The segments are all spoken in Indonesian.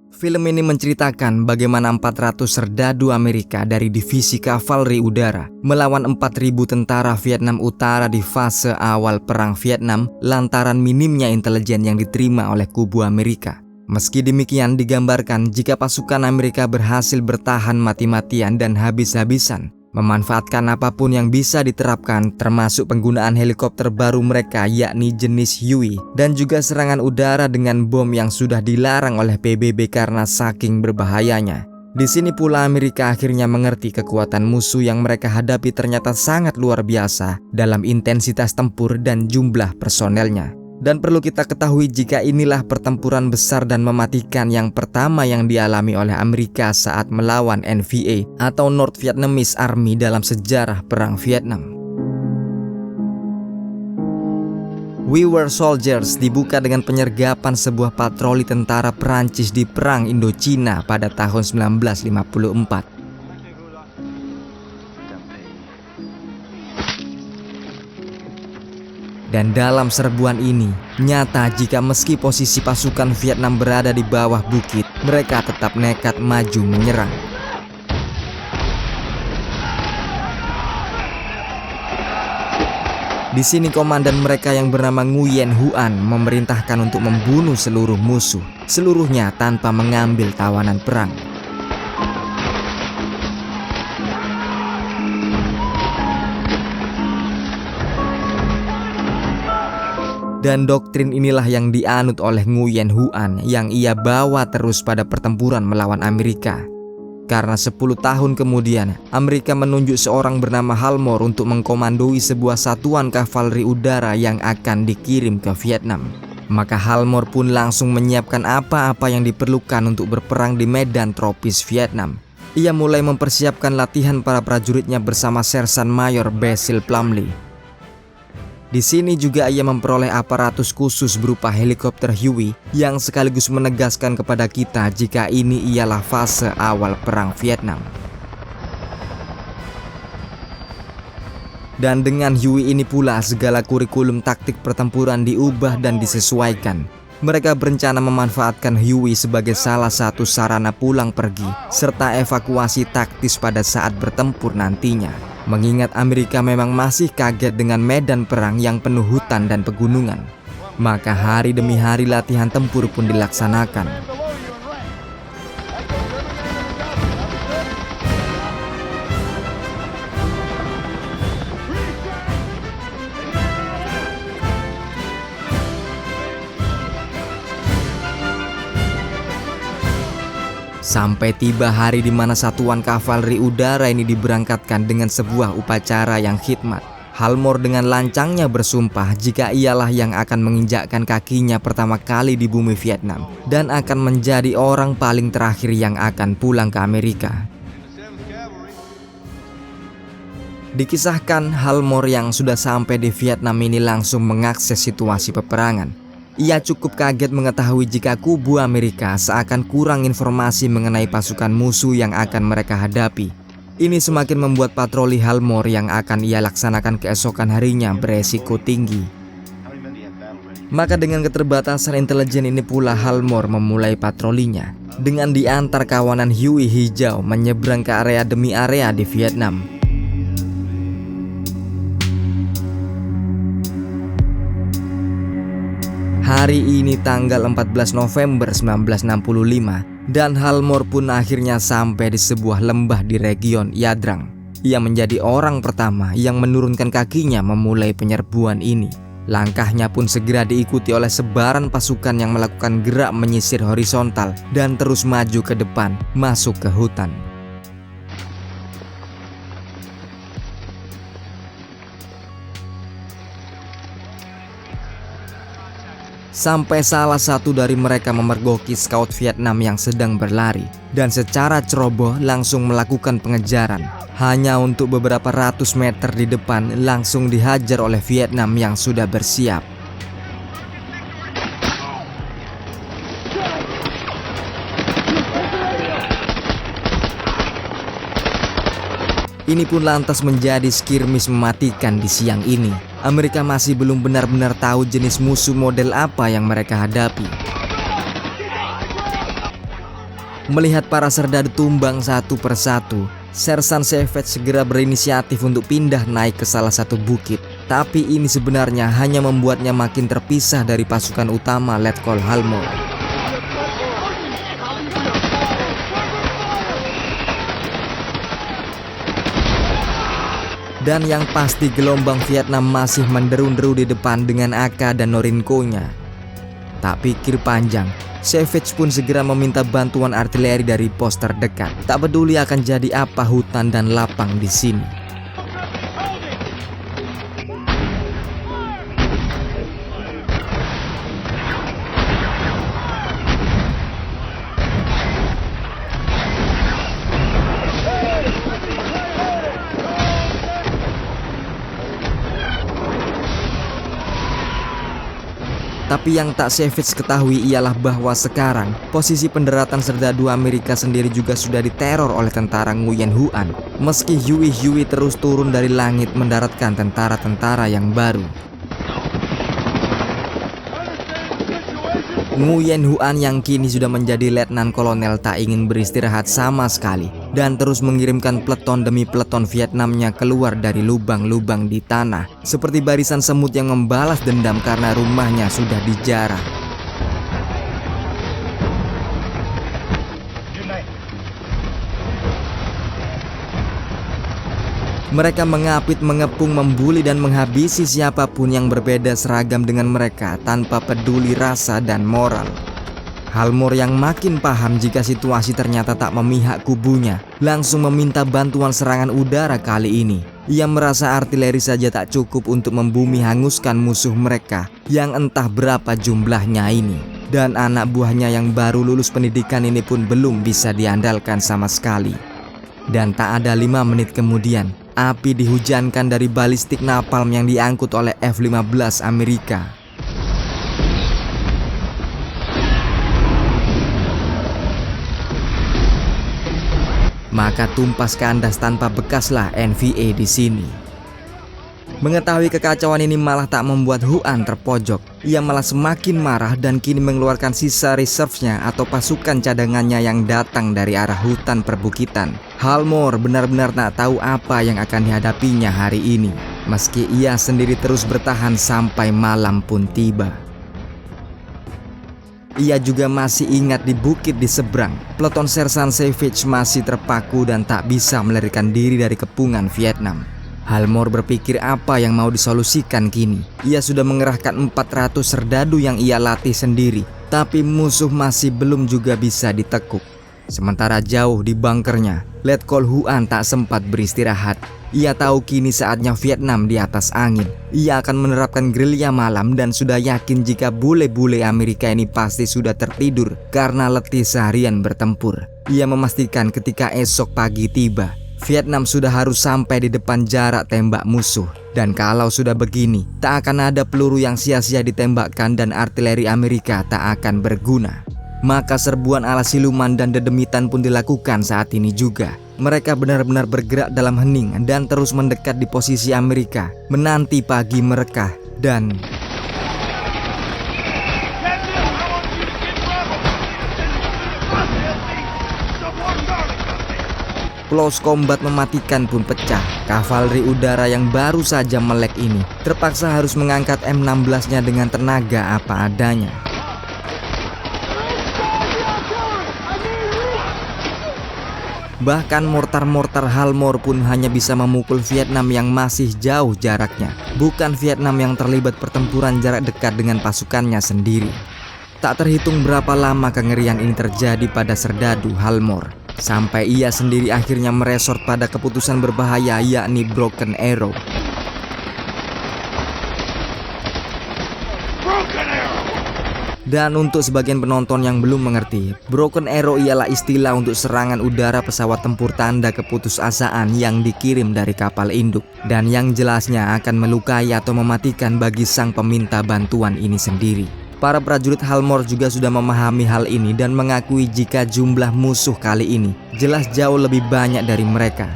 Film ini menceritakan bagaimana 400 serdadu Amerika dari divisi kavaleri udara melawan 4.000 tentara Vietnam Utara di fase awal Perang Vietnam lantaran minimnya intelijen yang diterima oleh kubu Amerika. Meski demikian, digambarkan jika pasukan Amerika berhasil bertahan mati-matian dan habis-habisan, memanfaatkan apapun yang bisa diterapkan termasuk penggunaan helikopter baru mereka yakni jenis Huey dan juga serangan udara dengan bom yang sudah dilarang oleh PBB karena saking berbahayanya. Di sini pula Amerika akhirnya mengerti kekuatan musuh yang mereka hadapi ternyata sangat luar biasa dalam intensitas tempur dan jumlah personelnya. Dan perlu kita ketahui jika inilah pertempuran besar dan mematikan yang pertama yang dialami oleh Amerika saat melawan NVA atau North Vietnamese Army dalam sejarah Perang Vietnam. We Were Soldiers dibuka dengan penyergapan sebuah patroli tentara Perancis di Perang Indochina pada tahun 1954. Dan dalam serbuan ini, nyata jika meski posisi pasukan Vietnam berada di bawah bukit, mereka tetap nekat maju menyerang. Di sini komandan mereka yang bernama Nguyen Huan memerintahkan untuk membunuh seluruh musuh, seluruhnya tanpa mengambil tawanan perang. Dan doktrin inilah yang dianut oleh Nguyen Huan yang ia bawa terus pada pertempuran melawan Amerika. Karena 10 tahun kemudian, Amerika menunjuk seorang bernama Halmore untuk mengkomandoi sebuah satuan kavaleri udara yang akan dikirim ke Vietnam. Maka Halmore pun langsung menyiapkan apa-apa yang diperlukan untuk berperang di medan tropis Vietnam. Ia mulai mempersiapkan latihan para prajuritnya bersama Sersan Mayor Basil Plumley. Di sini juga ia memperoleh aparatus khusus berupa helikopter Huey yang sekaligus menegaskan kepada kita jika ini ialah fase awal Perang Vietnam. Dan dengan Huey ini pula segala kurikulum taktik pertempuran diubah dan disesuaikan. Mereka berencana memanfaatkan Huey sebagai salah satu sarana pulang pergi serta evakuasi taktis pada saat bertempur nantinya. Mengingat Amerika memang masih kaget dengan medan perang yang penuh hutan dan pegunungan, maka hari demi hari latihan tempur pun dilaksanakan. Sampai tiba hari di mana satuan kavaleri udara ini diberangkatkan dengan sebuah upacara yang khidmat. Halmore dengan lancangnya bersumpah jika ialah yang akan menginjakkan kakinya pertama kali di bumi Vietnam dan akan menjadi orang paling terakhir yang akan pulang ke Amerika. Dikisahkan Halmore yang sudah sampai di Vietnam ini langsung mengakses situasi peperangan. Ia cukup kaget mengetahui jika kubu Amerika seakan kurang informasi mengenai pasukan musuh yang akan mereka hadapi. Ini semakin membuat patroli Halmore yang akan ia laksanakan keesokan harinya beresiko tinggi. Maka dengan keterbatasan intelijen ini pula Halmore memulai patrolinya dengan diantar kawanan Huey hijau menyeberang ke area demi area di Vietnam. Hari ini tanggal 14 November 1965 dan Halmore pun akhirnya sampai di sebuah lembah di region Ia Drang. Ia menjadi orang pertama yang menurunkan kakinya memulai penyerbuan ini. Langkahnya pun segera diikuti oleh sebaran pasukan yang melakukan gerak menyisir horizontal dan terus maju ke depan masuk ke hutan. Sampai salah satu dari mereka memergoki skaut Vietnam yang sedang berlari dan secara ceroboh langsung melakukan pengejaran. Hanya untuk beberapa ratus meter di depan langsung dihajar oleh Vietnam yang sudah bersiap. Ini pun lantas menjadi skirmish mematikan di siang ini. Amerika masih belum benar-benar tahu jenis musuh model apa yang mereka hadapi. Melihat para serdadu tumbang satu persatu, Sersan Savage segera berinisiatif untuk pindah naik ke salah satu bukit. Tapi ini sebenarnya hanya membuatnya makin terpisah dari pasukan utama Letkol Halmore. Dan yang pasti gelombang Vietnam masih menderu-deru di depan dengan AK dan Norinco-nya. Tak pikir panjang, Savage pun segera meminta bantuan artileri dari pos terdekat. Tak peduli akan jadi apa hutan dan lapang di sini. Tapi yang tak Savage ketahui ialah bahwa sekarang posisi pendaratan serdadu Amerika sendiri juga sudah diteror oleh tentara Nguyen Huan. Meski Huey terus turun dari langit mendaratkan tentara-tentara yang baru. Nguyen Huan yang kini sudah menjadi letnan kolonel tak ingin beristirahat sama sekali dan terus mengirimkan peleton demi peleton Vietnamnya keluar dari lubang-lubang di tanah seperti barisan semut yang membalas dendam karena rumahnya sudah dijarah. Mereka mengapit, mengepung, membuli dan menghabisi siapapun yang berbeda seragam dengan mereka tanpa peduli rasa dan moral. Halmore yang makin paham jika situasi ternyata tak memihak kubunya, langsung meminta bantuan serangan udara kali ini. Ia merasa artileri saja tak cukup untuk membumi hanguskan musuh mereka yang entah berapa jumlahnya ini. Dan anak buahnya yang baru lulus pendidikan ini pun belum bisa diandalkan sama sekali. Dan tak ada 5 menit kemudian, api dihujankan dari balistik napalm yang diangkut oleh F-15 Amerika. Maka tumpas kandas tanpa bekaslah NVA di sini. Mengetahui kekacauan ini malah tak membuat Huan terpojok. Ia malah semakin marah dan kini mengeluarkan sisa reserve-nya atau pasukan cadangannya yang datang dari arah hutan perbukitan. Halmore benar-benar tak tahu apa yang akan dihadapinya hari ini, meski ia sendiri terus bertahan sampai malam pun tiba. Ia juga masih ingat di bukit di seberang, peleton Sersan Savage masih terpaku dan tak bisa melarikan diri dari kepungan Vietnam. Halmore berpikir apa yang mau disolusikan kini. Ia sudah mengerahkan 400 serdadu yang ia latih sendiri, tapi musuh masih belum juga bisa ditekuk. Sementara jauh di bunkernya, Letkol Huan tak sempat beristirahat. Ia tahu kini saatnya Vietnam di atas angin. Ia akan menerapkan gerilya malam dan sudah yakin jika bule-bule Amerika ini pasti sudah tertidur karena letih seharian bertempur. Ia memastikan ketika esok pagi tiba, Vietnam sudah harus sampai di depan jarak tembak musuh. Dan kalau sudah begini, tak akan ada peluru yang sia-sia ditembakkan dan artileri Amerika tak akan berguna. Maka serbuan ala siluman dan dedemitan pun dilakukan saat ini juga. Mereka benar-benar bergerak dalam hening dan terus mendekat di posisi Amerika, menanti pagi merekah dan... Close combat mematikan pun pecah. Kavaleri udara yang baru saja melek ini terpaksa harus mengangkat M16-nya dengan tenaga apa adanya. Bahkan mortar-mortar Halmore pun hanya bisa memukul Vietnam yang masih jauh jaraknya, bukan Vietnam yang terlibat pertempuran jarak dekat dengan pasukannya sendiri. Tak terhitung berapa lama kengerian ini terjadi pada serdadu Halmore, sampai ia sendiri akhirnya meresort pada keputusan berbahaya, yakni Broken Arrow. Dan untuk sebagian penonton yang belum mengerti, Broken Arrow ialah istilah untuk serangan udara pesawat tempur tanda keputusasaan yang dikirim dari kapal induk, dan yang jelasnya akan melukai atau mematikan bagi sang peminta bantuan ini sendiri. Para prajurit Halmore juga sudah memahami hal ini dan mengakui jika jumlah musuh kali ini jelas jauh lebih banyak dari mereka.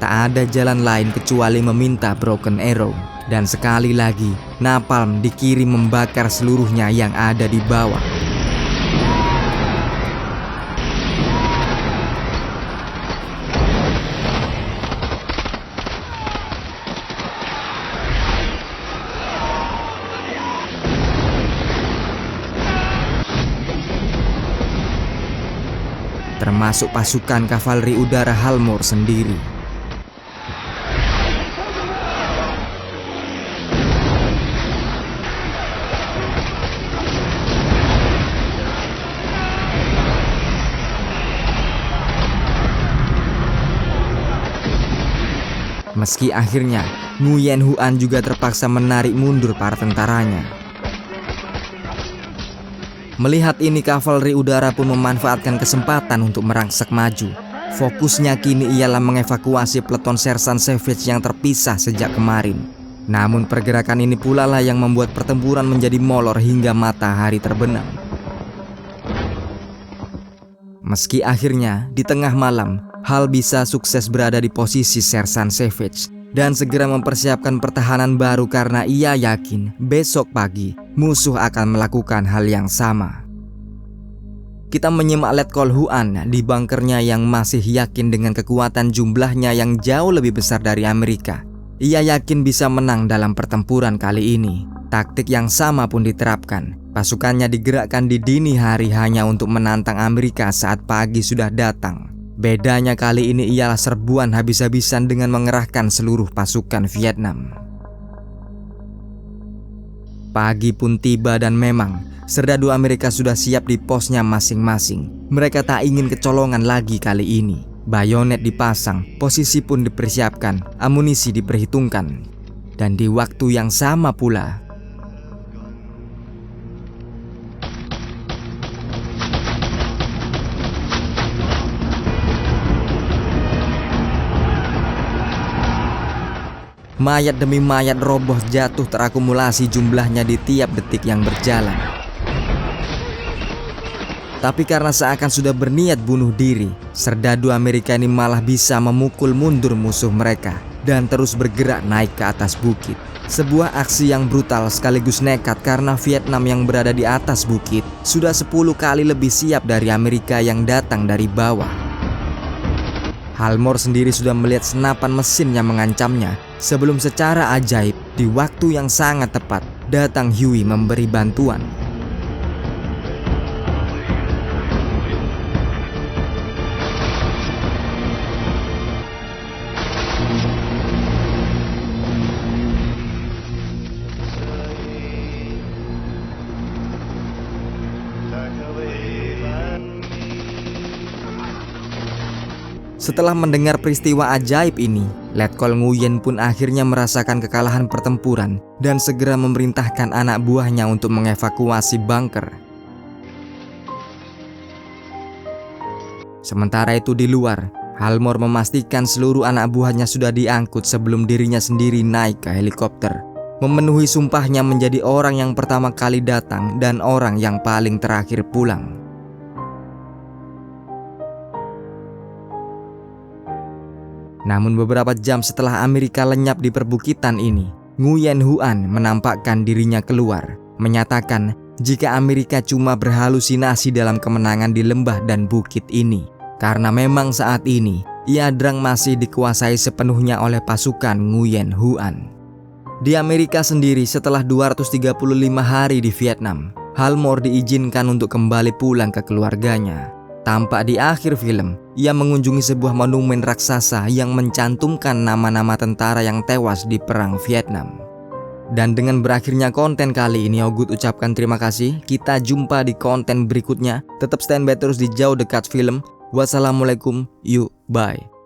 Tak ada jalan lain kecuali meminta Broken Arrow. Dan sekali lagi, napalm dikirim membakar seluruhnya yang ada di bawah. Termasuk pasukan kavaleri udara Halmor sendiri. Meski akhirnya Nguyen Huan juga terpaksa menarik mundur para tentaranya. Melihat ini, kavaleri udara pun memanfaatkan kesempatan untuk merangsek maju. Fokusnya kini ialah mengevakuasi peleton Sersan Savage yang terpisah sejak kemarin. Namun pergerakan ini pula lah yang membuat pertempuran menjadi molor hingga matahari terbenam. Meski akhirnya di tengah malam Hal bisa sukses berada di posisi Sersan Savage dan segera mempersiapkan pertahanan baru karena ia yakin besok pagi musuh akan melakukan hal yang sama. Kita menyimak Letkol Huan di bunkernya yang masih yakin dengan kekuatan jumlahnya yang jauh lebih besar dari Amerika. Ia yakin bisa menang dalam pertempuran kali ini. Taktik yang sama pun diterapkan. Pasukannya digerakkan di dini hari hanya untuk menantang Amerika saat pagi sudah datang. Bedanya kali ini ialah serbuan habis-habisan dengan mengerahkan seluruh pasukan Vietnam. Pagi pun tiba dan memang serdadu Amerika sudah siap di posnya masing-masing. Mereka tak ingin kecolongan lagi kali ini. Bayonet dipasang, posisi pun dipersiapkan, amunisi diperhitungkan. Dan di waktu yang sama pula, mayat demi mayat roboh jatuh terakumulasi jumlahnya di tiap detik yang berjalan. Tapi karena seakan sudah berniat bunuh diri, serdadu Amerika ini malah bisa memukul mundur musuh mereka dan terus bergerak naik ke atas bukit. Sebuah aksi yang brutal sekaligus nekat karena Vietnam yang berada di atas bukit sudah 10 kali lebih siap dari Amerika yang datang dari bawah. Halmor sendiri sudah melihat senapan mesin yang mengancamnya sebelum secara ajaib di waktu yang sangat tepat datang Huey memberi bantuan. Setelah mendengar peristiwa ajaib ini, Letkol Nguyen pun akhirnya merasakan kekalahan pertempuran dan segera memerintahkan anak buahnya untuk mengevakuasi bunker. Sementara itu di luar, Halmor memastikan seluruh anak buahnya sudah diangkut sebelum dirinya sendiri naik ke helikopter. Memenuhi sumpahnya menjadi orang yang pertama kali datang dan orang yang paling terakhir pulang. Namun beberapa jam setelah Amerika lenyap di perbukitan ini, Nguyen Huan menampakkan dirinya keluar, menyatakan jika Amerika cuma berhalusinasi dalam kemenangan di lembah dan bukit ini. Karena memang saat ini, Ia-Drang masih dikuasai sepenuhnya oleh pasukan Nguyen Huan. Di Amerika sendiri setelah 235 hari di Vietnam, Halmor diizinkan untuk kembali pulang ke keluarganya. Tampak di akhir film, ia mengunjungi sebuah monumen raksasa yang mencantumkan nama-nama tentara yang tewas di Perang Vietnam. Dan dengan berakhirnya konten kali ini, Ogut ucapkan terima kasih. Kita jumpa di konten berikutnya. Tetap stand by terus di Jauh Dekat Film. Wassalamualaikum, yuk, bye.